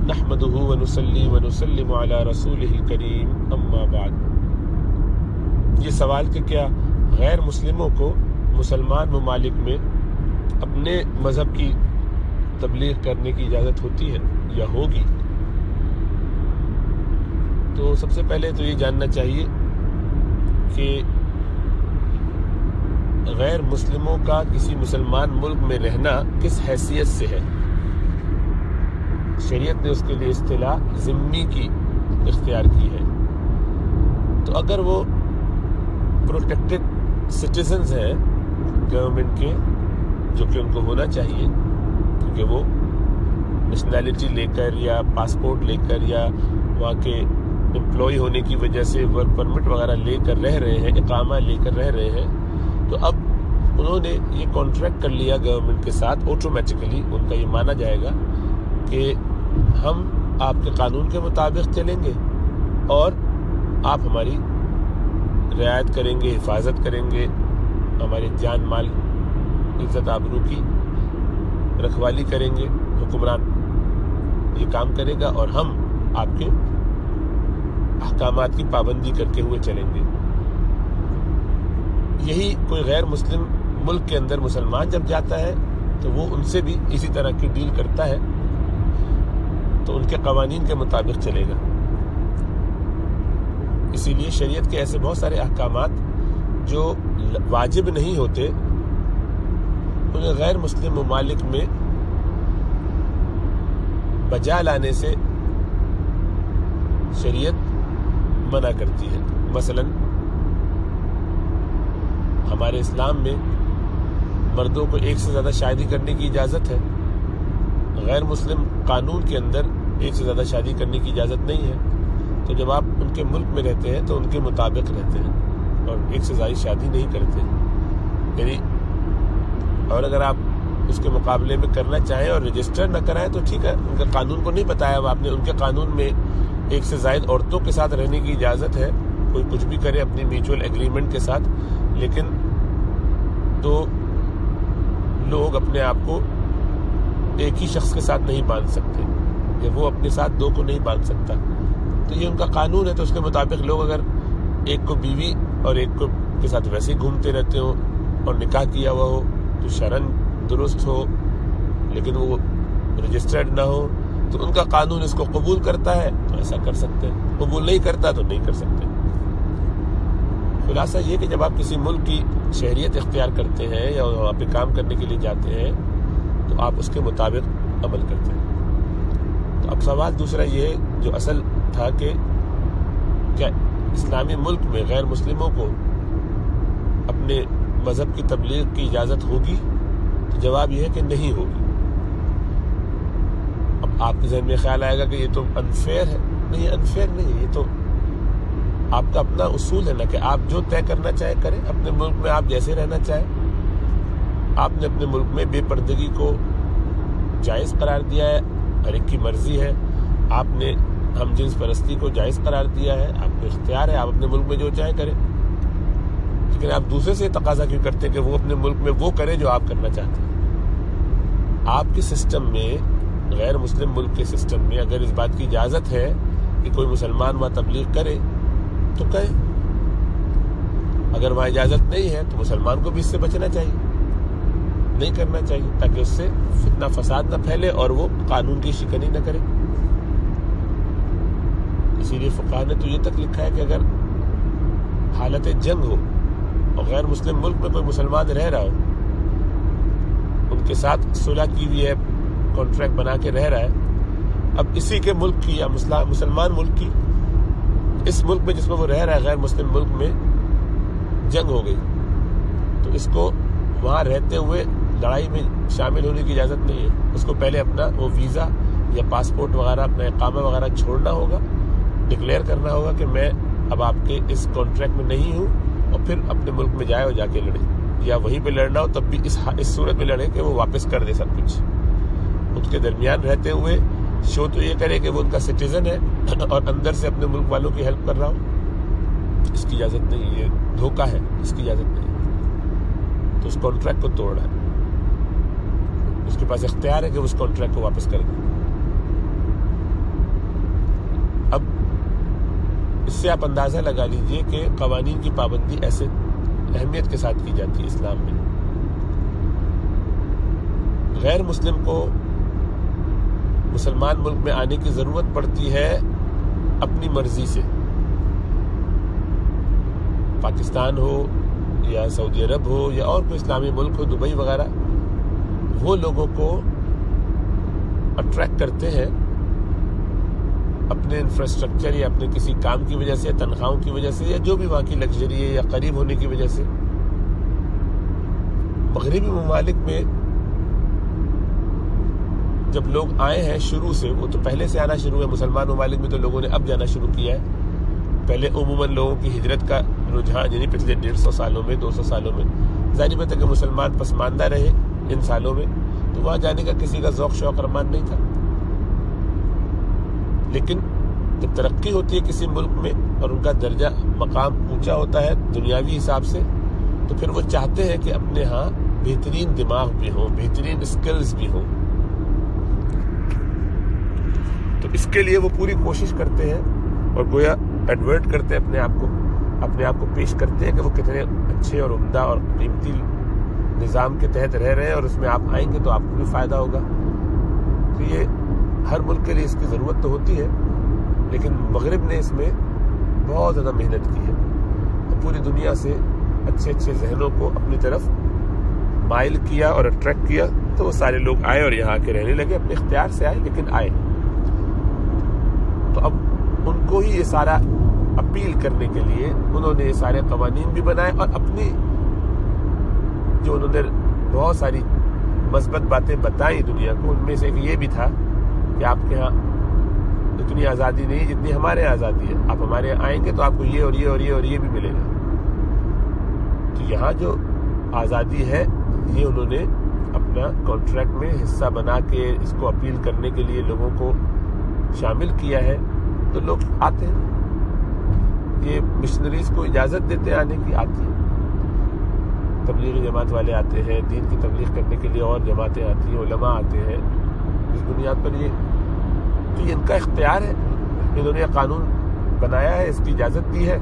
نحمدہ ونصلی ونسلم علی رسولہ الکریم اما بعد۔ یہ سوال کہ کیا غیر مسلموں کو مسلمان ممالک میں اپنے مذہب کی تبلیغ کرنے کی اجازت ہوتی ہے یا ہوگی؟ تو سب سے پہلے تو یہ جاننا چاہیے کہ غیر مسلموں کا کسی مسلمان ملک میں رہنا کس حیثیت سے ہے۔ شریعت نے اس کے لیے اصطلاح ذمی کی اختیار کی ہے۔ تو اگر وہ پروٹیکٹڈ سٹیزنز ہیں گورنمنٹ کے، جو کہ ان کو ہونا چاہیے کیونکہ وہ نیشنلٹی لے کر یا پاسپورٹ لے کر یا وہاں کے امپلائی ہونے کی وجہ سے ورک پرمٹ وغیرہ لے کر رہ رہے ہیں، اقامہ لے کر رہ رہے ہیں، تو اب انہوں نے یہ کانٹریکٹ کر لیا گورنمنٹ کے ساتھ، آٹومیٹیکلی ان کا یہ مانا جائے گا کہ ہم آپ کے قانون کے مطابق چلیں گے اور آپ ہماری رعایت کریں گے، حفاظت کریں گے، ہمارے جان مال عزت آبرو کی رکھوالی کریں گے، حکمران یہ کام کرے گا اور ہم آپ کے احکامات کی پابندی کرتے ہوئے چلیں گے۔ یہی کوئی غیر مسلم ملک کے اندر مسلمان جب جاتا ہے تو وہ ان سے بھی اسی طرح کی ڈیل کرتا ہے، تو ان کے قوانین کے مطابق چلے گا۔ اسی لیے شریعت کے ایسے بہت سارے احکامات جو واجب نہیں ہوتے انہیں غیر مسلم ممالک میں بجا لانے سے شریعت منع کرتی ہے۔ مثلا ہمارے اسلام میں مردوں کو ایک سے زیادہ شادی کرنے کی اجازت ہے، غیر مسلم قانون کے اندر ایک سے زیادہ شادی کرنے کی اجازت نہیں ہے۔ تو جب آپ ان کے ملک میں رہتے ہیں تو ان کے مطابق رہتے ہیں اور ایک سے زائد شادی نہیں کرتے، یعنی اور اگر آپ اس کے مقابلے میں کرنا چاہیں اور رجسٹر نہ کرائیں تو ٹھیک ہے، ان کا قانون کو نہیں بتایا آپ نے، ان کے قانون میں ایک سے زائد عورتوں کے ساتھ رہنے کی اجازت ہے، کوئی کچھ بھی کرے اپنی میوچول ایگریمنٹ کے ساتھ، لیکن تو لوگ اپنے آپ کو ایک ہی شخص کے ساتھ نہیں باندھ سکتے، یا وہ اپنے ساتھ دو کو نہیں باندھ سکتا، تو یہ ان کا قانون ہے۔ تو اس کے مطابق لوگ اگر ایک کو بیوی اور ایک کو کے ساتھ ویسے ہی گھومتے رہتے ہوں اور نکاح کیا ہوا ہو تو شرعاً درست ہو، لیکن وہ رجسٹرڈ نہ ہو تو ان کا قانون اس کو قبول کرتا ہے تو ایسا کر سکتے ہیں، قبول نہیں کرتا تو نہیں کر سکتے۔ خلاصہ یہ کہ جب آپ کسی ملک کی شہریت اختیار کرتے ہیں یا وہاں پہ کام کرنے کے لیے جاتے ہیں تو آپ اس کے مطابق عمل کرتے ہیں۔ تو اب سوال دوسرا یہ جو اصل تھا کہ کیا اسلامی ملک میں غیر مسلموں کو اپنے مذہب کی تبلیغ کی اجازت ہوگی؟ تو جواب یہ ہے کہ نہیں ہوگی۔ اب آپ کے ذہن میں خیال آئے گا کہ یہ تو انفیئر ہے۔ نہیں، یہ انفیئر نہیں ہے، یہ تو آپ کا اپنا اصول ہے نا کہ آپ جو طے کرنا چاہیں کریں، اپنے ملک میں آپ جیسے رہنا چاہیں۔ آپ نے اپنے ملک میں بے پردگی کو جائز قرار دیا ہے، ہر ایک کی مرضی ہے۔ آپ نے ہم جنس پرستی کو جائز قرار دیا ہے، آپ کو اختیار ہے، آپ اپنے ملک میں جو چاہیں کریں، لیکن آپ دوسرے سے تقاضا کیوں کرتے ہیں کہ وہ اپنے ملک میں وہ کرے جو آپ کرنا چاہتے ہیں؟ آپ کے سسٹم میں، غیر مسلم ملک کے سسٹم میں اگر اس بات کی اجازت ہے کہ کوئی مسلمان وہاں تبلیغ کرے تو کرے، اگر وہاں اجازت نہیں ہے تو مسلمان کو بھی اس سے بچنا چاہیے، نہیں کرنا چاہیے، تاکہ اس سے فتنہ فساد نہ پھیلے اور وہ قانون کی شکنی نہ کرے۔ اسی لیے فقہاء نے تو یہ تک لکھا ہے کہ اگر حالت جنگ ہو اور غیر مسلم ملک میں کوئی مسلمان رہ رہا ہو، ان کے ساتھ صلح کی ہوئی ہے، کانٹریکٹ بنا کے رہ رہا ہے، اب اسی کے ملک کی یا مسلمان ملک کی، اس ملک میں جس میں وہ رہ رہا ہے غیر مسلم ملک میں جنگ ہو گئی، تو اس کو وہاں رہتے ہوئے لڑائی میں شامل ہونے کی اجازت نہیں ہے۔ اس کو پہلے اپنا وہ ویزا یا پاسپورٹ وغیرہ، اپنا اقامہ وغیرہ چھوڑنا ہوگا، ڈکلیئر کرنا ہوگا کہ میں اب آپ کے اس کانٹریکٹ میں نہیں ہوں، اور پھر اپنے ملک میں جائے اور جا کے لڑے، یا وہیں پہ لڑنا ہو تب بھی اس صورت میں لڑے کہ وہ واپس کر دے سب کچھ۔ اس کے درمیان رہتے ہوئے شو تو یہ کرے کہ وہ ان کا سٹیزن ہے اور اندر سے اپنے ملک والوں کی ہیلپ کر رہا ہو، اس کی اجازت نہیں، یہ دھوکہ ہے، اس کی اجازت نہیں۔ تو اس کانٹریکٹ کو توڑ رہا ہے، اس کے پاس اختیار ہے کہ اس کانٹریکٹ کو واپس کر دے۔ سے آپ اندازہ لگا لیجئے کہ قوانین کی پابندی ایسے اہمیت کے ساتھ کی جاتی ہے اسلام میں۔ غیر مسلم کو مسلمان ملک میں آنے کی ضرورت پڑتی ہے اپنی مرضی سے، پاکستان ہو یا سعودی عرب ہو یا اور کوئی اسلامی ملک ہو، دبئی وغیرہ، وہ لوگوں کو اٹریکٹ کرتے ہیں اپنے انفراسٹرکچر یا اپنے کسی کام کی وجہ سے، تنخواہوں کی وجہ سے، یا جو بھی وہاں کی لگژری ہے یا قریب ہونے کی وجہ سے۔ مغربی ممالک میں جب لوگ آئے ہیں شروع سے، وہ تو پہلے سے آنا شروع ہے، مسلمان ممالک میں تو لوگوں نے اب جانا شروع کیا ہے۔ پہلے عموماً لوگوں کی ہجرت کا رجحان، یعنی پچھلے 150 سالوں میں، 200 سالوں میں، ظاہر بات ہے کہ مسلمان پسماندہ رہے ان سالوں میں، تو وہاں جانے کا کسی کا ذوق شوق ارمان نہیں تھا۔ لیکن جب ترقی ہوتی ہے کسی ملک میں اور ان کا درجہ مقام اونچا ہوتا ہے دنیاوی حساب سے، تو پھر وہ چاہتے ہیں کہ اپنے ہاں بہترین دماغ بھی ہوں، بہترین اسکلز بھی ہوں، تو اس کے لیے وہ پوری کوشش کرتے ہیں اور گویا ایڈورٹ کرتے ہیں اپنے آپ کو پیش کرتے ہیں کہ وہ کتنے اچھے اور عمدہ اور قیمتی نظام کے تحت رہ رہے ہیں، اور اس میں آپ آئیں گے تو آپ کو بھی فائدہ ہوگا۔ تو یہ ہر ملک کے لیے اس کی ضرورت تو ہوتی ہے، لیکن مغرب نے اس میں بہت زیادہ محنت کی ہے اور پوری دنیا سے اچھے اچھے ذہنوں کو اپنی طرف مائل کیا اور اٹریکٹ کیا، تو وہ سارے لوگ آئے اور یہاں کے رہنے لگے، اپنے اختیار سے آئے لیکن آئے۔ تو اب ان کو ہی یہ سارا اپیل کرنے کے لیے انہوں نے یہ سارے قوانین بھی بنائے، اور اپنی جو انہوں نے بہت ساری مثبت باتیں بتائیں دنیا کو، ان میں سے ایک یہ بھی تھا کہ آپ کے ہاں اتنی آزادی نہیں جتنی ہمارے یہاں آزادی ہے، آپ ہمارے یہاں آئیں گے تو آپ کو یہ اور یہ اور یہ اور یہ بھی ملے گا۔ تو یہاں جو آزادی ہے یہ انہوں نے اپنا کانٹریکٹ میں حصہ بنا کے اس کو اپیل کرنے کے لیے لوگوں کو شامل کیا ہے، تو لوگ آتے ہیں، یہ مشنریز کو اجازت دیتے ہیں آنے کی، آتی ہیں، تبلیغی جماعت والے آتے ہیں، دین کی تبلیغ کرنے کے لیے اور جماعتیں آتی ہیں، علماء آتے ہیں، اس بنیاد پر یہ ان کا اختیار ہے، انہوں نے قانون بنایا ہے، اس کی اجازت دی ہے،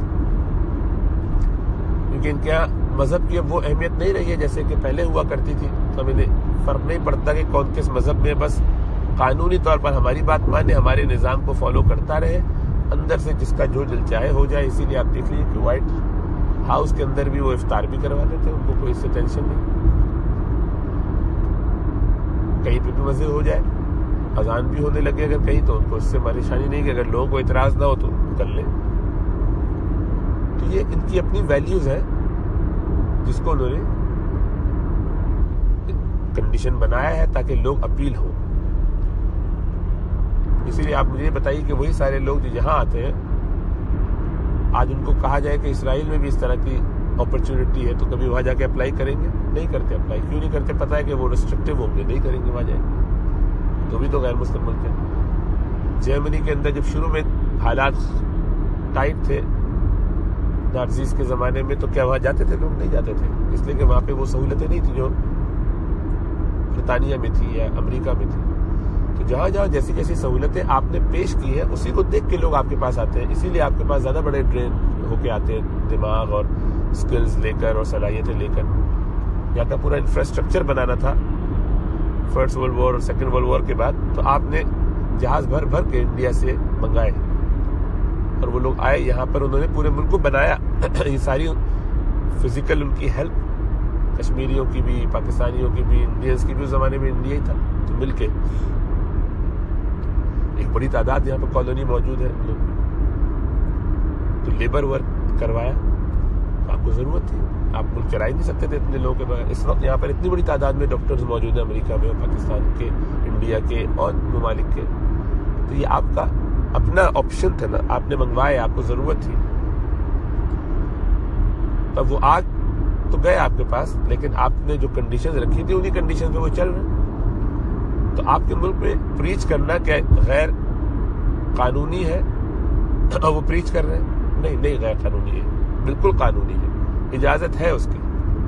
کیونکہ ان کے یہاں مذہب کی اب وہ اہمیت نہیں رہی ہے جیسے کہ پہلے ہوا کرتی تھی، تو ہمیں فرق نہیں پڑتا کہ کون کس مذہب میں، بس قانونی طور پر ہماری بات مانے، ہمارے نظام کو فالو کرتا رہے، اندر سے جس کا جو دل چاہے ہو جائے۔ اسی لیے آپ دیکھ لیجیے کہ وائٹ ہاؤس کے اندر بھی وہ افطار بھی کرواتے تھے، ان کو کوئی اس سے ٹینشن نہیں، کہیں پہ بھی مسجد ہو جائے، اذان بھی ہونے لگے اگر کہیں، تو ان کو اس سے پریشانی نہیں کہ اگر لوگوں کو اعتراض نہ ہو تو کر لیں۔ تو یہ ان کی اپنی ویلیوز ہیں جس کو انہوں نے کنڈیشن بنایا ہے تاکہ لوگ اپیل ہوں۔ اسی لیے آپ مجھے بتائیے کہ وہی سارے لوگ جو یہاں آتے ہیں، آج ان کو کہا جائے کہ اسرائیل میں بھی اس طرح کی اپرچونٹی ہے تو کبھی وہاں جا کے اپلائی کریں گے؟ نہیں کرتے اپلائی۔ کیوں نہیں کرتے؟ پتہ ہے کہ وہ ریسٹرکٹیو ہوں گے، نہیں کریں گے وہاں جائیں گے، تو بھی تو غیر مسلم ملک ہے۔ جرمنی کے اندر جب شروع میں حالات ٹائٹ تھے نازیز کے زمانے میں، تو کیا وہاں جاتے تھے لوگ؟ نہیں جاتے تھے، اس لیے کہ وہاں پہ وہ سہولتیں نہیں تھیں جو برطانیہ میں تھی یا امریکہ میں تھی۔ تو جہاں جہاں جیسی جیسی سہولتیں آپ نے پیش کی ہیں، اسی کو دیکھ کے لوگ آپ کے پاس آتے ہیں، اسی لیے آپ کے پاس زیادہ بڑے ٹرین ہو کے آتے ہیں، دماغ اور سکلز لے کر اور صلاحیتیں لے کر۔ یہاں کا پورا انفراسٹرکچر بنانا تھا فرسٹ ورلڈ وار اور سیکنڈ ورلڈ وار کے بعد، تو آپ نے جہاز بھر بھر کے انڈیا سے منگائے، اور وہ لوگ آئے یہاں پر، انہوں نے پورے ملک کو بنایا۔ یہ ساری فزیکل ان کی ہیلپ، کشمیریوں کی بھی، پاکستانیوں کی بھی، انڈینز کی بھی، اس زمانے میں انڈیا ہی تھا، تو مل کے ایک بڑی تعداد یہاں پہ کالونی موجود ہے، تو لیبر ورک کروایا، آپ کو ضرورت تھی، آپ ملک چلا ہی نہیں سکتے تھے اتنے لوگوں کے بغیر۔ اس وقت یہاں پر اتنی بڑی تعداد میں ڈاکٹرز موجود ہیں امریکہ میں اور پاکستان کے، انڈیا کے اور ممالک کے، تو یہ آپ کا اپنا آپشن تھا نا، آپ نے منگوائے، آپ کو ضرورت تھی، تب وہ آگ تو گئے آپ کے پاس، لیکن آپ نے جو کنڈیشنز رکھی تھی انہی کنڈیشن پہ وہ چل رہے ہیں۔ تو آپ کے ملک میں پریچ کرنا کیا غیر قانونی ہے اور وہ پریچ کر رہے ہیں؟ نہیں غیر قانونی ہے، بالکل قانونی ہے، اجازت ہے اس کی،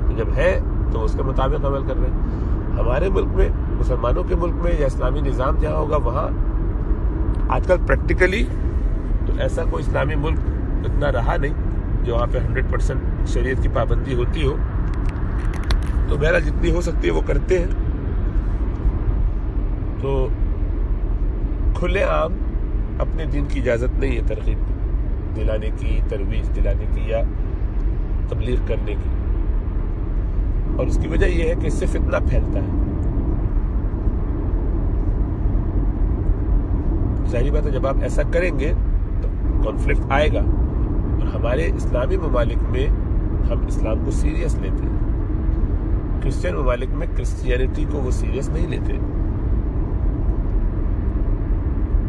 تو جب ہے تو اس کے مطابق عمل کر رہے ہیں۔ ہمارے ملک میں، مسلمانوں کے ملک میں یا اسلامی نظام جہاں ہوگا وہاں آج کل پریکٹیکلی تو ایسا کوئی اسلامی ملک اتنا رہا نہیں جو وہاں پہ 100% شریعت کی پابندی ہوتی ہو، تو بہرحال جتنی ہو سکتی ہے وہ کرتے ہیں. تو کھلے عام اپنے دین کی اجازت نہیں ہے ترغیب دلانے کی، ترویج دلانے کی یا تبلیغ کرنے کی، اور اس کی وجہ یہ ہے کہ اس سے فتنہ پھیلتا ہے. ظاہری بات ہے جب آپ ایسا کریں گے تو کانفلکٹ آئے گا، اور ہمارے اسلامی ممالک میں ہم اسلام کو سیریس لیتے ہیں. کرسچن ممالک میں کرسچینٹی کو وہ سیریس نہیں لیتے.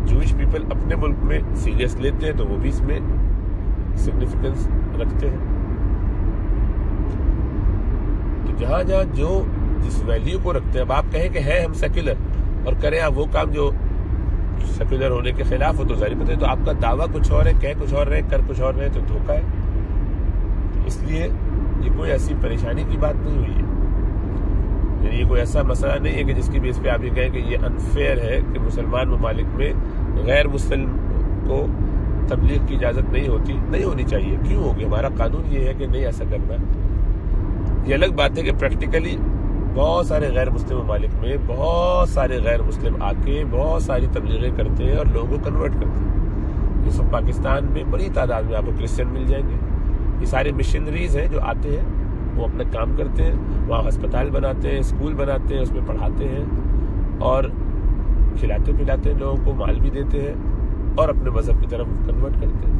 جوئش پیپل اپنے ملک میں سیریس لیتے ہیں تو وہ بھی اس میں سگنیفیکنس رکھتے ہیں. تو جہاں جہاں جو جس ویلیو کو رکھتے ہیں، اب آپ کہیں کہ ہیں ہم سیکولر اور کریں آپ وہ کام جو سیکولر ہونے کے خلاف ہو، تو ظاہر پتہ ہے تو آپ کا دعویٰ کچھ اور ہے، کہہ کچھ اور رہے، کر کچھ اور رہے، تو دھوکہ ہے. اس لیے یہ کوئی ایسی پریشانی کی بات نہیں ہوئی ہے، یعنی یہ کوئی ایسا مسئلہ نہیں ہے کہ جس کی بیس پہ آپ یہ کہیں کہ یہ انفیئر ہے کہ مسلمان ممالک میں غیر مسلم کو تبلیغ کی اجازت نہیں ہوتی. نہیں ہونی چاہیے. کیوں ہوگی؟ ہمارا قانون یہ ہے کہ نہیں ایسا کرنا. یہ الگ بات ہے کہ پریکٹیکلی بہت سارے غیر مسلم ممالک میں بہت سارے غیر مسلم آ کے بہت ساری تبلیغیں کرتے ہیں اور لوگوں کو کنورٹ کرتے ہیں. جس وقت پاکستان میں بڑی تعداد میں آپ کو کرسچن مل جائیں گے. یہ سارے مشنریز ہیں جو آتے ہیں، وہ اپنا کام کرتے ہیں، وہاں ہسپتال بناتے ہیں، اسکول بناتے ہیں، اس میں پڑھاتے ہیں اور کھلاتے پلاتے ہیں، لوگوں کو مال بھی دیتے ہیں اور اپنے مذہب کی طرف کنورٹ کرتے ہیں.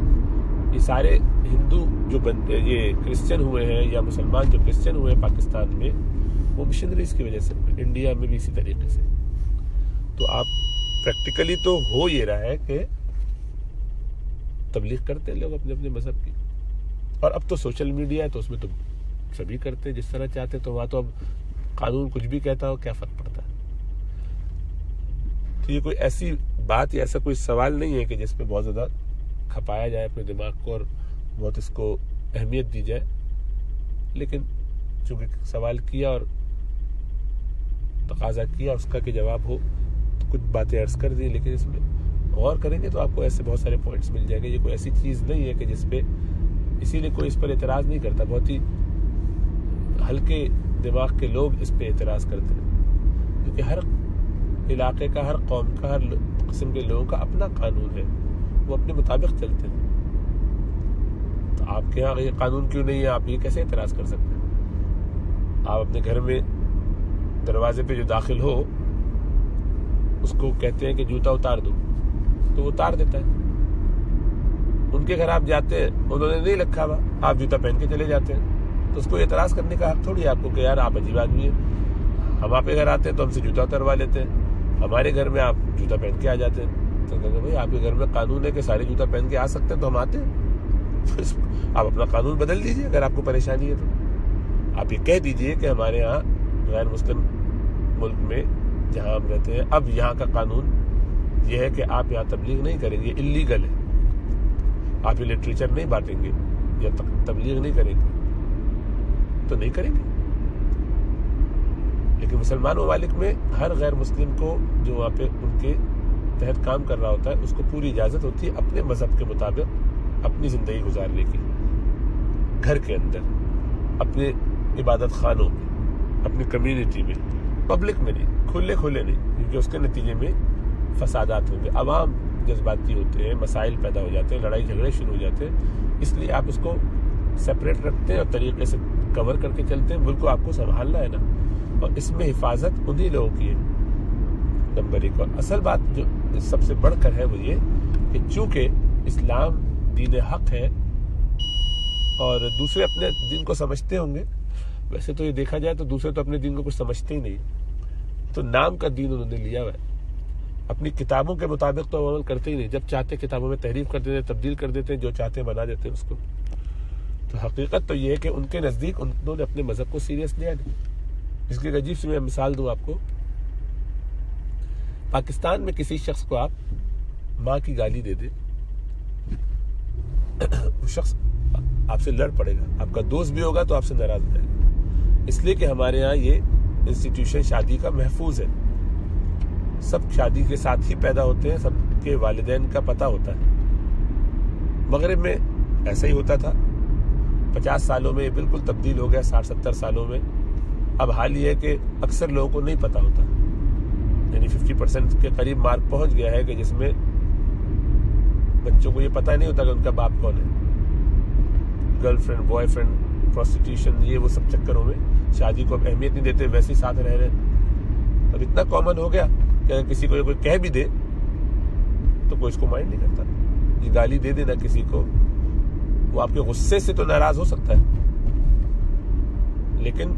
یہ سارے ہندو جو یہ کرسچن ہوئے ہیں یا مسلمان جو کرسچن ہوئے ہیں پاکستان میں، وہ مشنریز کی وجہ سے ہوئے. انڈیا میں بھی اسی طریقے سے. تو آپ پریکٹیکلی تو ہو یہ رہا ہے کہ تبلیغ کرتے ہیں لوگ اپنے اپنے مذہب کی. اور اب تو سوشل میڈیا ہے تو اس میں تو سبھی کرتے ہیں جس طرح چاہتے ہیں، تو وہاں تو اب قانون کچھ بھی کہتا ہو کیا فرق پڑتا ہے. تو یہ کوئی ایسی بات یا ایسا کوئی سوال نہیں ہے کہ جس پہ بہت زیادہ کھپایا جائے اپنے دماغ کو اور بہت اس کو اہمیت دی جائے. لیکن چونکہ سوال کیا اور تقاضا کیا اس کا کہ جواب ہو، تو کچھ باتیں عرض کر دی. لیکن اس میں غور کریں گے تو آپ کو ایسے بہت سارے پوائنٹس مل جائیں گے. یہ کوئی ایسی چیز نہیں ہے کہ جس پہ اسی لیے کوئی اس پر اعتراض نہیں کرتا. بہت ہی ہلکے دماغ کے لوگ اس پہ اعتراض کرتے ہیں، کیونکہ ہر علاقے کا، ہر قوم کا، ہر قسم کے لوگوں کا اپنا قانون ہے، وہ اپنے مطابق چلتے ہیں. تو آپ کے یہاں یہ قانون کیوں نہیں ہے؟ آپ یہ کیسے اعتراض کر سکتے ہیں؟ آپ اپنے گھر میں دروازے پہ جو داخل ہو اس کو کہتے ہیں کہ جوتا اتار دو، تو وہ اتار دیتا ہے. ان کے گھر آپ جاتے ہیں، انہوں نے نہیں رکھا ہوا، آپ جوتا پہن کے چلے جاتے ہیں، تو اس کو اعتراض کرنے کا حق تھوڑی ہے آپ کو کہ یار آپ عجیب آدمی ہیں. ہم آپ کے گھر آتے ہیں تو ہم سے جوتا اتروا لیتے ہیں، ہمارے گھر میں آپ جوتا پہن کے آ جاتے ہیں. تو کہتے ہیں بھائی آپ کے گھر میں قانون ہے کہ سارے جوتا پہن کے آ سکتے ہیں تو ہم آتے ہیں. آپ اپنا قانون بدل دیجئے اگر آپ کو پریشانی ہے تو. آپ یہ کہہ دیجئے کہ ہمارے یہاں غیر مسلم ملک میں جہاں ہم رہتے ہیں، اب یہاں کا قانون یہ ہے کہ آپ یہاں تبلیغ نہیں کریں گے، اللیگل ہے. آپ یہ لٹریچر نہیں بانٹیں گے یا تبلیغ نہیں کریں گے تو نہیں کریں گے. لیکن مسلمان ممالک میں ہر غیر مسلم کو جو وہاں پہ ان کے تحت کام کر رہا ہوتا ہے اس کو پوری اجازت ہوتی ہے اپنے مذہب کے مطابق اپنی زندگی گزارنے کی، گھر کے اندر، اپنے عبادت خانوں میں، اپنی کمیونٹی میں، پبلک میں نہیں، کھلے نہیں، کیونکہ اس کے نتیجے میں فسادات ہوں گے، عوام جذباتی ہوتے ہیں، مسائل پیدا ہو جاتے ہیں، لڑائی جھگڑے شروع ہو جاتے ہیں. اس لیے آپ اس کو سپریٹ رکھتے ہیں اور طریقے سے کور کر کے چلتے ہیں. ملک کو آپ کو سنبھالنا ہے نا، اور اس میں حفاظت انہی لوگوں کی ہے. نمبر 1. اور اصل بات جو سب سے بڑھ کر ہے وہ یہ کہ چونکہ اسلام دین حق ہے اور دوسرے اپنے دین کو سمجھتے ہوں گے، ویسے تو یہ دیکھا جائے تو دوسرے تو اپنے دین کو کچھ سمجھتے ہی نہیں، تو نام کا دین انہوں نے لیا ہوا ہے. اپنی کتابوں کے مطابق تو عمل کرتے ہی نہیں، جب چاہتے کتابوں میں تحریف کر دیتے ہیں، تبدیل کر دیتے ہیں، جو چاہتے ہیں بنا دیتے ہیں اس کو. تو حقیقت تو یہ ہے کہ ان کے نزدیک انہوں نے اپنے مذہب کو سیریس لیا نہیں. اس کی ایک عجیب سی میں مثال دوں آپ کو. پاکستان میں کسی شخص کو آپ ماں کی گالی دے دیں، وہ شخص آپ سے لڑ پڑے گا، آپ کا دوست بھی ہوگا تو آپ سے ناراض ہو جائے گا. اس لیے کہ ہمارے ہاں یہ انسٹیٹیوشن شادی کا محفوظ ہے. سب شادی کے ساتھ ہی پیدا ہوتے ہیں، سب کے والدین کا پتہ ہوتا ہے. مغرب میں ایسا ہی ہوتا تھا. 50 سالوں میں یہ بالکل تبدیل ہو گیا, 60-70 سالوں میں. اب حال یہ ہے کہ اکثر لوگوں کو نہیں پتا ہوتا, یعنی 50% کے قریب مارک پہنچ گیا ہے کہ جس میں بچوں کو یہ پتہ نہیں ہوتا کہ ان کا باپ کون ہے. Girl friend, boy friend, prostitution, یہ وہ سب چکروں میں شادی کو اب اہمیت نہیں دیتے, ویسے ہی ساتھ رہ رہے. اب اتنا کامن ہو گیا کہ اگر کسی کو یہ کوئی کہہ بھی دے تو کوئی اس کو مائنڈ نہیں کرتا. یہ گالی دے دینا کسی کو, وہ آپ کے غصے سے تو ناراض ہو سکتا ہے, لیکن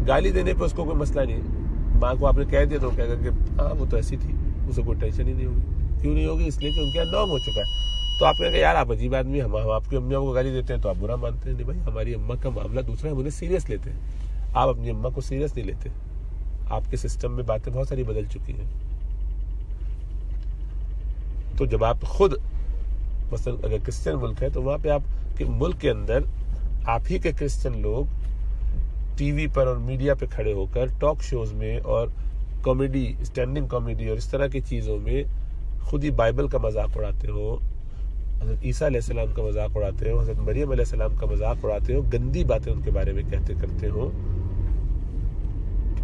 گالی دینے پہ اس کو کوئی مسئلہ نہیں ہے. ماں کو آپ نے کہہ دیا تو کہے گا کہ ہاں وہ تو ایسی تھی, اسے کوئی ٹینشن ہی نہیں ہوگی. کیوں نہیں ہوگی؟ اس لیے کہ ان کے یہاں نارم ہو چکا ہے. تو آپ کہیں گے یار آپ عجیب آدمی, ہم آپ کی امیوں کو گالی دیتے ہیں تو آپ برا مانتے ہیں. نہیں بھائی, ہماری اماں کا معاملہ دوسرا ہے, ہم انہیں سیریس لیتے ہیں. آپ اپنی اماں کو سیریس نہیں لیتے. آپ کے سسٹم میں باتیں بہت ساری بدل چکی ہیں. تو جب آپ خود مثلا اگر کرسچن ملک ہے تو وہاں پہ آپ کے ملک کے اندر آپ ہی کے کرسچن لوگ ٹی وی پر اور میڈیا پہ کھڑے ہو کر ٹاک شوز میں اور کامیڈی, اسٹینڈنگ کامیڈی اور اس طرح کی چیزوں میں خود ہی بائبل کا مذاق اڑاتے ہو, حضرت عیسیٰ علیہ السلام کا مذاق اڑاتے ہو, حضرت مریم علیہ السلام کا مذاق اڑاتے ہو, گندی باتیں ان کے بارے میں کہتے کرتے ہو.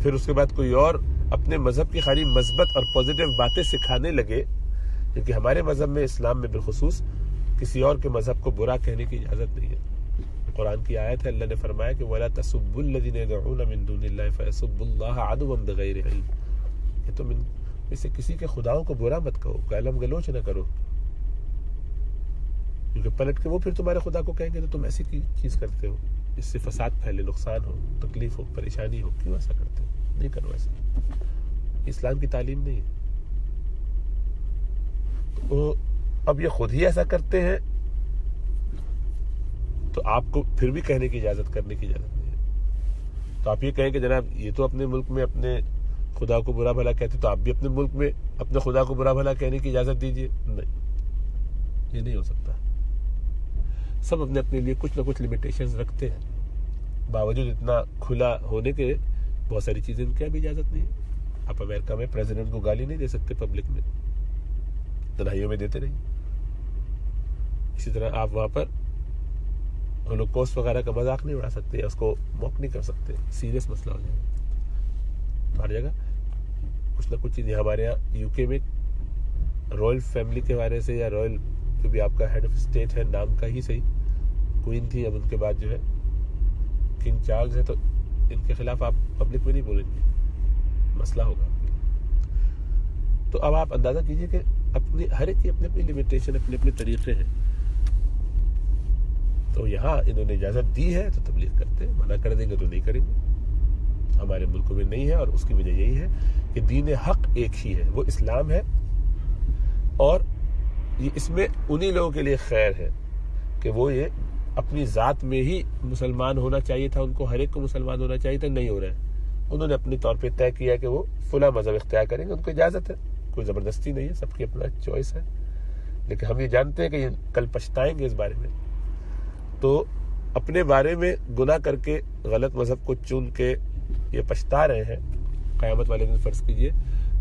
پھر اس کے بعد کوئی اور اپنے مذہب کی خالی مثبت اور پازیٹیو باتیں سکھانے لگے, کیونکہ ہمارے مذہب میں, اسلام میں بالخصوص, کسی اور کے مذہب کو برا کہنے کی اجازت نہیں ہے. قرآن کی آیت ہے, اللہ نے فرمایا کہ وَلَا تَسُبُّوا الَّذِينَ يَدْعُونَ مِن دُونِ اللَّهِ فَيَسُبُّوا اللَّهَ عَدْوًا بِغَيْرِ عِلْمٍ. کہ تم ان سے کسی کے خداؤں کو برا مت کہو, گالم گلوچ نہ کرو, کیونکہ پلٹ کے وہ پھر تمہارے خدا کو کہیں گے تو تم ایسی چیز کرتے ہو, اس سے فساد پھیلے, نقصان ہو, تکلیف ہو, پریشانی ہو, کیوں ایسا کرتے ہو؟ نہیں کرو ایسا, اسلام کی تعلیم نہیں ہے. تو اب یہ خود ہی ایسا کرتے ہیں تو آپ کو پھر بھی کہنے کی اجازت, کرنے کی اجازت نہیں ہے. تو آپ یہ کہیں کہ جناب یہ تو اپنے ملک میں اپنے خدا کو برا بھلا کہتے, تو آپ بھی اپنے ملک میں اپنے خدا کو برا بھلا کہنے کی اجازت دیجیے. نہیں, یہ نہیں ہو سکتا. سب اپنے اپنے لیے کچھ نہ کچھ لمیٹیشنز رکھتے ہیں, باوجود اتنا کھلا ہونے کے بہت ساری چیزیں ان کی ابھی اجازت نہیں ہے. آپ امریکہ میں پریزیڈنٹ کو گالی نہیں دے سکتے پبلک میں, تنہائیوں میں دیتے رہیے. اسی طرح آپ وہاں پر ہولوکوسٹ وغیرہ کا مذاق نہیں اڑا سکتے, اس کو موک نہیں کر سکتے, سیریس مسئلہ ہو جائے گا. ہر جگہ کچھ نہ کچھ چیزیں. ہمارے یہاں یو کے میں رائل فیملی کے بارے سے, یا رائل جو بھی آپ کا ہیڈ آف اسٹیٹ ہے, نام کا ہی صحیح, کوئین تھی, اب ان کے بعد جو ہے کنگ چارلز ہے, تو ان کے خلاف آپ پبلک میں نہیں بولیں گے, مسئلہ ہوگا. تو اب آپ اندازہ کیجئے کہ اپنی ہر ایک کی اپنی اپنی لمیٹیشن, اپنے اپنے طریقے ہیں. تو یہاں انہوں نے اجازت دی ہے تو تبلیغ کرتے ہیں, منع کر دیں گے تو نہیں کریں گے. ہمارے ملکوں میں نہیں ہے, اور اس کی وجہ یہی ہے کہ دین حق ایک ہی ہے, وہ اسلام ہے. اور یہ اس میں انہی لوگوں کے لیے خیر ہے کہ وہ یہ اپنی ذات میں ہی مسلمان ہونا چاہیے تھا, ان کو ہر ایک کو مسلمان ہونا چاہیے تھا, نہیں ہو رہا ہے. انہوں نے اپنی طور پہ طے کیا کہ وہ فلاں مذہب اختیار کریں گے, ان کو اجازت ہے, کوئی زبردستی نہیں ہے, سب کی اپنا چوائس ہے. لیکن ہم یہ جانتے ہیں کہ یہ کل پچھتائیں گے اس بارے میں. تو اپنے بارے میں گناہ کر کے, غلط مذہب کو چن کے یہ پچھتا رہے ہیں, قیامت والے دن فرض کیجئے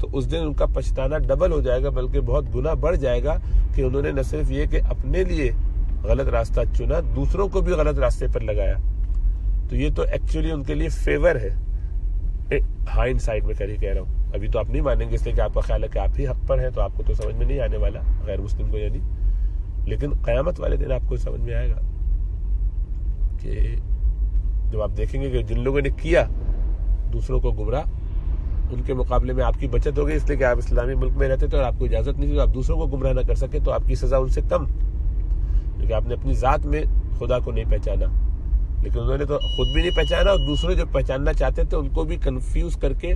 تو اس دن ان کا پچھتانا ڈبل ہو جائے گا, بلکہ بہت گنا بڑھ جائے گا کہ انہوں نے نہ صرف یہ کہ اپنے لیے غلط راستہ چنا, دوسروں کو بھی غلط راستے پر لگایا. تو یہ تو ایکچولی ان کے لیے فیور ہے. ہائنڈ سائڈ میں کہہ رہا ہوں, ابھی تو آپ نہیں مانیں گے اس لیے کہ آپ کا خیال ہے کہ آپ ہی حق پر ہیں, تو آپ کو تو سمجھ میں نہیں آنے والا, غیر مسلم کو یعنی. لیکن قیامت والے دن آپ کو سمجھ میں آئے گا کہ جب آپ دیکھیں گے کہ جن لوگوں نے کیا دوسروں کو گمراہ, ان کے مقابلے میں آپ کی بچت ہو گئی, اس لیے کہ آپ اسلامی ملک میں رہتے تھے اور آپ کو اجازت نہیں تھی, تو آپ دوسروں کو گمراہ نہ کر سکے, تو آپ کی سزا ان سے کم, کیونکہ آپ نے اپنی ذات میں خدا کو نہیں پہچانا. لیکن انہوں نے تو خود بھی نہیں پہچانا, اور دوسرے جو پہچاننا چاہتے تھے ان کو بھی کنفیوز کر کے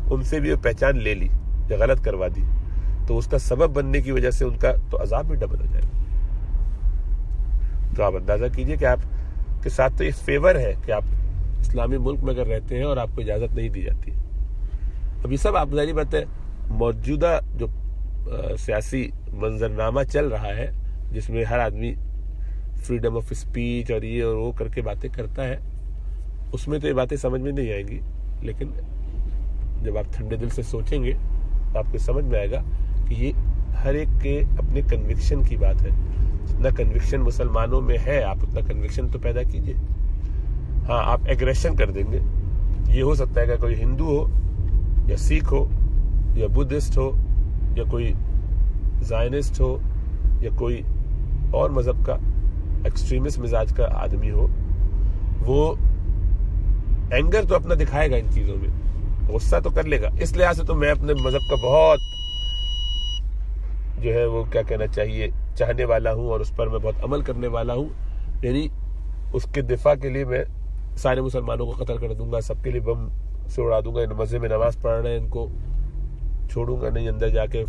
ان سے بھی وہ پہچان لے لی یا غلط کروا دی. تو اس کا سبب بننے کی وجہ سے ان کا تو عذاب بھی ڈبل ہو جائے گا. تو آپ اندازہ کیجئے کہ آپ کے ساتھ تو یہ فیور ہے کہ آپ اسلامی ملک میں اگر رہتے ہیں اور آپ کو اجازت نہیں دی جاتی. اب یہ سب آپ ظاہری بات ہے, موجودہ جو سیاسی منظرنامہ چل رہا ہے جس میں ہر آدمی فریڈم آف اسپیچ اور یہ اور وہ کر کے باتیں کرتا ہے, اس میں تو یہ باتیں سمجھ میں نہیں آئیں گی. لیکن جب آپ ٹھنڈے دل سے سوچیں گے تو آپ کو سمجھ میں آئے گا کہ یہ ہر ایک کے اپنے کنوکشن کی بات ہے. جتنا کنوکشن مسلمانوں میں ہے آپ اتنا کنوکشن تو پیدا کیجئے. ہاں آپ ایگریشن کر دیں گے. یہ ہو سکتا ہے کہ کوئی ہندو ہو یا سکھ ہو یا بدھسٹ ہو یا کوئی زائنسٹ ہو یا کوئی اور مذہب کا ایکسٹریمسٹ مزاج کا آدمی ہو, وہ اینگر تو اپنا دکھائے گا ان چیزوں میں, غصہ تو کر لے گا. اس لحاظ سے تو میں اپنے مذہب کا بہت جو ہے وہ کیا کہنا چاہیے چاہنے والا ہوں اور اس پر میں بہت عمل کرنے والا ہوں. یعنی اس کے دفاع کے لیے میں سارے مسلمانوں کو قتل کر دوں گا, سب کے لیے بم سے اڑا دوں گا, مسجد میں نماز پڑھ رہے ہیں ان کو چھوڑوں گا نہیں, اندر جا کے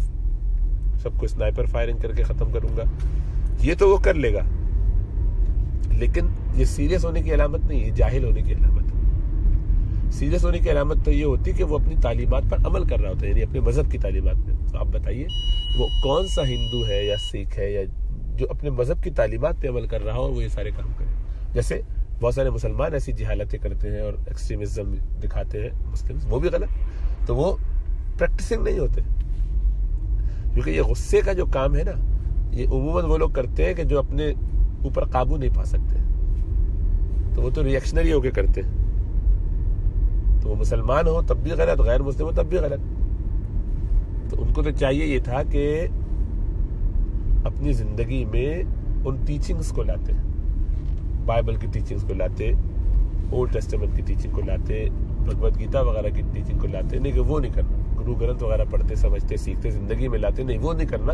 سب کو سنائپر فائرنگ کر کے ختم کروں گا. یہ تو وہ کر لے گا, لیکن یہ سیریس ہونے کی علامت نہیں ہے, جاہل ہونے کی علامت ہے. سیریس ہونے کی علامت تو یہ ہوتی کہ وہ اپنی تعلیمات پر عمل کر رہا ہوتا ہے, یعنی اپنے مذہب کی تعلیمات میں. تو آپ بتائیے وہ کون سا ہندو ہے یا سکھ ہے یا جو اپنے مذہب کی تعلیمات پہ عمل کر رہا ہو اور وہ یہ سارے کام کرے. جیسے بہت سارے مسلمان ایسی جہالتیں کرتے ہیں اور ایکسٹریمزم دکھاتے ہیں مسلم, وہ بھی غلط. تو وہ پریکٹسنگ نہیں ہوتے, کیونکہ یہ غصے کا جو کام ہے نا, یہ عموماً وہ لوگ کرتے ہیں کہ جو اپنے اوپر قابو نہیں پا سکتے, تو وہ تو ریئیکشنری ہو کے کرتے ہیں. تو وہ مسلمان ہو تب بھی غلط, غیر مسلم ہو تب بھی غلط. تو ان کو تو چاہیے یہ تھا کہ اپنی زندگی میں ان ٹیچنگز کو لاتے, بائبل کی ٹیچنگز کو لاتے, اولڈ ٹیسٹمنٹ کی ٹیچنگ کو لاتے, بھگوت گیتا وغیرہ کی ٹیچنگ کو لاتے. نہیں کہ وہ نہیں کرنا, گرو گرنتھ وغیرہ پڑھتے سمجھتے سیکھتے زندگی میں لاتے, نہیں وہ نہیں کرنا.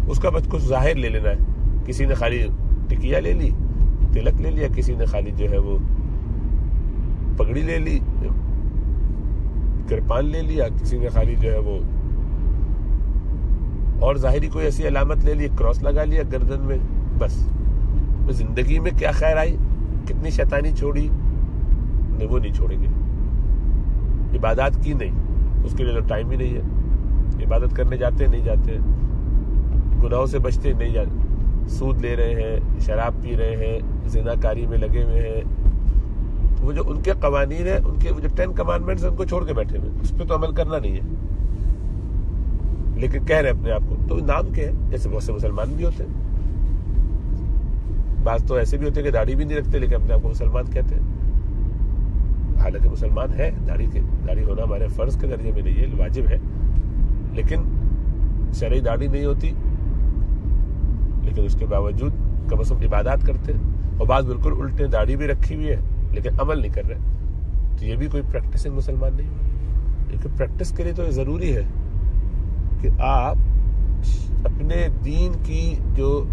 اس کا بس کچھ ظاہر لے لینا ہے. کسی نے خالی ٹکیا لے لی, تلک لے لیا, کسی نے خالی جو ہے وہ پگڑی لے لی, کرپان لے لیا, کسی نے خالی جو ہے وہ اور ظاہری کوئی ایسی علامت لے لی, کراس لگا لیا گردن میں. بس زندگی میں کیا خیر آئی, کتنی شیطانی چھوڑی, نہیں وہ نہیں چھوڑیں گے. عبادات کی نہیں, اس کے لیے ٹائم ہی نہیں ہے. عبادت کرنے جاتے نہیں جاتے, گناہوں سے بچتے نہیں جاتے, سود لے رہے ہیں, شراب پی رہے ہیں, زنا کاری میں لگے ہوئے ہیں. وہ جو ان کے قوانین ہیں, ان کے جو 10 کمانڈمنٹس ہیں, ان کو چھوڑ کے بیٹھے ہوئے, اس پہ تو عمل کرنا نہیں ہے, لیکن کہہ رہے اپنے آپ کو. تو نام کے ہیں, جیسے بہت سے مسلمان بھی ہوتے ہیں, بعض تو ایسے بھی ہوتے ہیں کہ داڑھی بھی نہیں رکھتے لیکن اپنے آپ کو مسلمان کہتے ہیں, حالانکہ مسلمان ہے. داڑھی ہونا ہمارے فرض کے درجے میں نہیں ہے, واجب ہے, لیکن شرعی داڑھی نہیں ہوتی, لیکن اس کے باوجود کم از کم عبادات کرتے ہیں. اور بعض بالکل الٹے, داڑھی بھی رکھی ہوئی ہے لیکن عمل نہیں کر رہے. تو یہ بھی کوئی پریکٹسنگ مسلمان نہیں ہے. لیکن پریکٹس کے لیے تو یہ ضروری ہے کہ آپ اپنے دین کی جو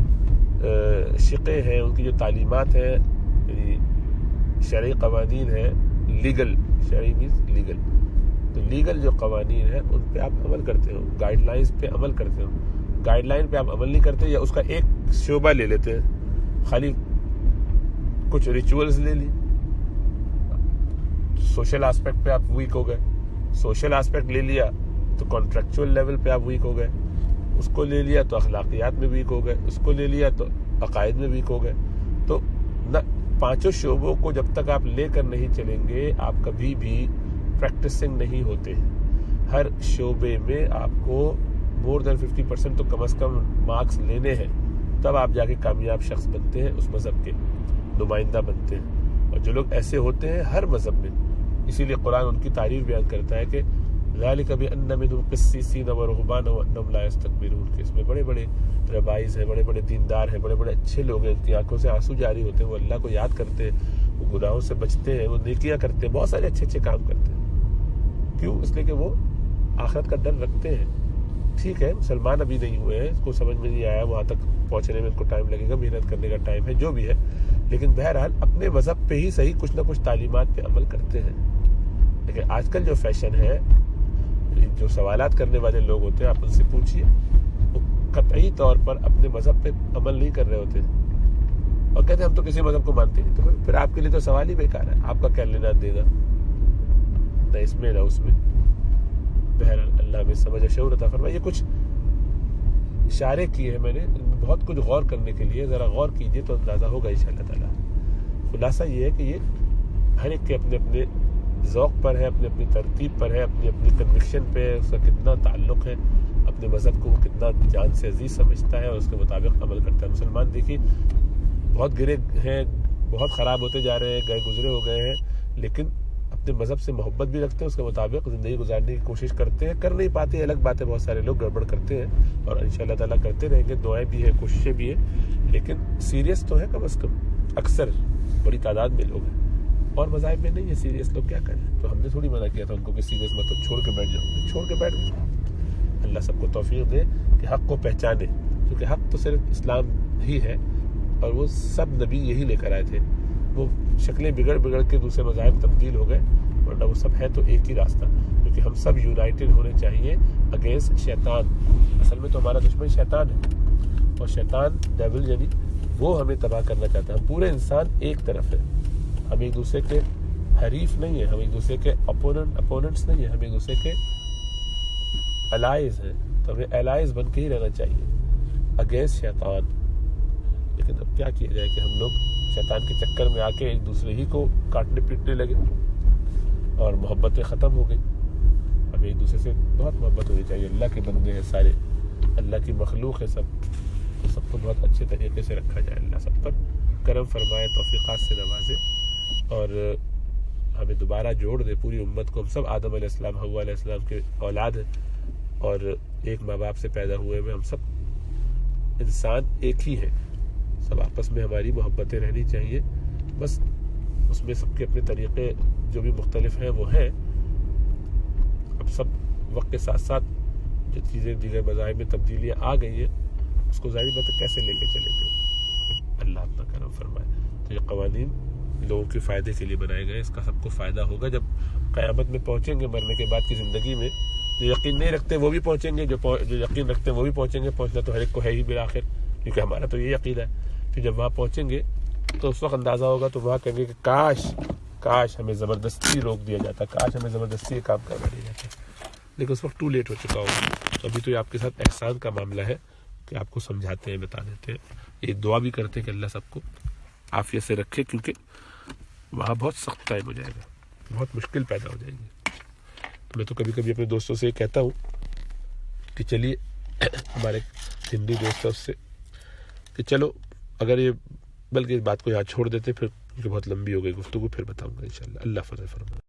شقیں ہیں, ان کی جو تعلیمات ہیں, شرعی قوانین ہیں, لیگل, شرعی مینز لیگل, تو لیگل جو قوانین ہیں ان پہ آپ عمل کرتے ہو, گائیڈ لائنز پہ عمل کرتے ہو. گائیڈ لائن پہ آپ عمل نہیں کرتے, یا اس کا ایک شعبہ لے لیتے ہیں, خالی کچھ ریچولز لے لی. سوشل آسپیکٹ پہ آپ ویک ہو گئے, سوشل آسپیکٹ لے لیا تو کانٹریکچول لیول پہ آپ ویک ہو گئے, اس کو لے لیا تو اخلاقیات میں ویک ہو گئے, اس کو لے لیا تو عقائد میں ویک ہو گئے. تو نہ پانچوں شعبوں کو جب تک آپ لے کر نہیں چلیں گے آپ کبھی بھی پریکٹسنگ نہیں ہوتے. ہر شعبے میں آپ کو مور دین 50% تو کم از کم مارکس لینے ہیں, تب آپ جا کے کامیاب شخص بنتے ہیں, اس مذہب کے نمائندہ بنتے ہیں. اور جو لوگ ایسے ہوتے ہیں ہر مذہب میں, اسی لیے قرآن ان کی تعریف بیان کرتا ہے کہ ذالک بأن منهم قسیسین ورہبانا وانہم لا یستکبرون, کہ اس میں بڑے بڑے ربائز ہیں, بڑے بڑے دیندار ہیں, بڑے بڑے اچھے لوگ ہیں, ان کی آنکھوں سے آنسو جاری ہوتے ہیں, وہ اللہ کو یاد کرتے ہیں, وہ گناہوں سے بچتے ہیں, وہ نیکیاں کرتے ہیں, بہت سارے اچھے اچھے کام کرتے ہیں. کیوں؟ اس لیے کہ وہ آخرت کا ڈر رکھتے ہیں. ٹھیک ہے مسلمان ابھی نہیں ہوئے ہیں, اس کو سمجھ میں نہیں آیا, وہاں تک پہنچنے میں ان کو ٹائم لگے گا, محنت کرنے کا ٹائم ہے, جو بھی ہے, لیکن بہرحال اپنے مذہب پہ ہی صحیح کچھ نہ کچھ تعلیمات پہ عمل کرتے ہیں. لیکن آج کل جو فیشن ہے, جو سوالات کرنے والے لوگ ہوتے ہیں, آپ ان سے پوچھیے, وہ قطعی طور پر اپنے مذہب پہ عمل نہیں کر رہے ہوتے اور کہتے ہیں ہم تو کسی مذہب کو مانتے نہیں. تو پھر آپ کے لیے تو سوال ہی بیکار ہے, آپ کا کیا لینا دینا, نہ اس میں نہ اس میں. بہرحال اللہ میں سمجھ اور شعور عطا فرمائے. یہ کچھ اشارے کیے ہیں میں نے, بہت کچھ غور کرنے کے لیے, ذرا غور کیجئے تو اندازہ ہوگا انشاءاللہ تعالیٰ. خلاصہ یہ ہے کہ یہ ہر ایک کے اپنے اپنے ذوق پر ہے, اپنی اپنی ترتیب پر ہے, اپنی اپنی کنوکشن پہ, اس کا کتنا تعلق ہے, اپنے مذہب کو وہ کتنا جان سے عزیز سمجھتا ہے اور اس کے مطابق عمل کرتا ہے. مسلمان دیکھیے بہت گرے ہیں, بہت خراب ہوتے جا رہے ہیں, گئے گزرے ہو گئے ہیں, لیکن اپنے مذہب سے محبت بھی رکھتے ہیں, اس کے مطابق زندگی گزارنے کی کوشش کرتے ہیں. کر نہیں پاتے الگ بات ہے, بہت سارے لوگ گڑبڑ کرتے ہیں اور انشاءاللہ تعالیٰ کرتے رہیں گے, دعائیں بھی ہیں, کوششیں بھی ہیں, لیکن سیریس تو ہے کم از کم. اکثر بڑی تعداد میں لوگ ہیں اور مذاہب میں نہیں ہے سیریس, لوگ کیا کریں. تو ہم نے تھوڑی منع کیا تھا ان کو کہ سیریس مطلب چھوڑ کے بیٹھ جاؤ, چھوڑ کے بیٹھ گئے. اللہ سب کو توفیق دے کہ حق کو پہچانے, کیونکہ حق تو صرف اسلام ہی ہے اور وہ سب نبی یہی لے کر آئے تھے. وہ شکلیں بگڑ کے دوسرے مذاہب تبدیل ہو گئے, ورنہ وہ سب ہے تو ایک ہی راستہ, کیونکہ ہم سب یونائٹڈ ہونے چاہیے اگینسٹ شیطان. اصل میں تو ہمارا دشمن شیطان ہے اور شیطان ڈیول یعنی وہ ہمیں تباہ کرنا چاہتا ہے. ہم پورے انسان ایک طرف ہیں, ہم ایک دوسرے کے حریف نہیں ہیں, ہم ایک دوسرے کے اپوننٹس نہیں ہیں, ہم ایک دوسرے کے الائز ہیں. تو ہمیں الائز بن کے ہی رہنا چاہیے اگینسٹ شیطان. لیکن اب کیا کیا جائے کہ ہم لوگ شیطان کے چکر میں آ کے ایک دوسرے ہی کو کاٹنے پیٹنے لگے اور محبتیں ختم ہو گئی. ہمیں ایک دوسرے سے بہت محبت ہونی چاہیے. اللہ کے بندے ہیں سارے, اللہ کی مخلوق ہے سب کو بہت اچھے طریقے سے رکھا جائے. اللہ سب پر کرم فرمائے, توفیقات سے نوازے اور ہمیں دوبارہ جوڑ دے پوری امت کو. ہم سب آدم علیہ السلام, حوا علیہ السلام کے اولاد ہیں اور ایک ماں باپ سے پیدا ہوئے ہوئے ہم سب انسان ایک ہی ہیں. سب آپس میں ہماری محبتیں رہنی چاہیے. بس اس میں سب کے اپنے طریقے جو بھی مختلف ہیں وہ ہیں. اب سب وقت کے ساتھ ساتھ جو چیزیں دیگر مذاہب میں تبدیلیاں آ گئی ہیں اس کو ظاہری بات کیسے لے کے چلیں گے. اللہ اپنا کرم فرمائے. تو یہ قوانین لوگوں کے فائدے کے لیے بنائے گئے, اس کا سب کو فائدہ ہوگا. جب قیامت میں پہنچیں گے, مرنے کے بعد کی زندگی میں جو یقین نہیں رکھتے وہ بھی پہنچیں گے, جو یقین رکھتے ہیں وہ بھی پہنچیں گے. پہنچنا تو ہر ایک کو ہے ہی بالآخر, کیونکہ ہمارا تو یہ یقین ہے کہ جب وہاں پہنچیں گے تو اس وقت اندازہ ہوگا تو وہاں کہیں گے کہ کاش ہمیں زبردستی روک دیا جاتا, کاش ہمیں زبردستی یہ کام کروا دیا جاتا. لیکن اس وقت ٹو لیٹ ہو چکا ہوگا. تو ابھی تو یہ آپ کے ساتھ احسان کا معاملہ ہے کہ آپ کو سمجھاتے ہیں, بتا دیتے ہیں. یہ دعا بھی کرتے ہیں کہ اللہ سب کو عافیت سے رکھے, کیونکہ وہاں بہت سخت ٹائم ہو جائے گا, بہت مشکل پیدا ہو جائے گی. میں تو کبھی کبھی اپنے دوستوں سے یہ کہتا ہوں کہ چلیے, ہمارے ہندو دوست ہے اس سے کہ چلو اگر یہ, بلکہ اس بات کو یہاں چھوڑ دیتے, پھر کیونکہ بہت لمبی ہو گئی گفتگو, پھر بتاؤں گا انشاءاللہ. اللہ فضل فرمائے.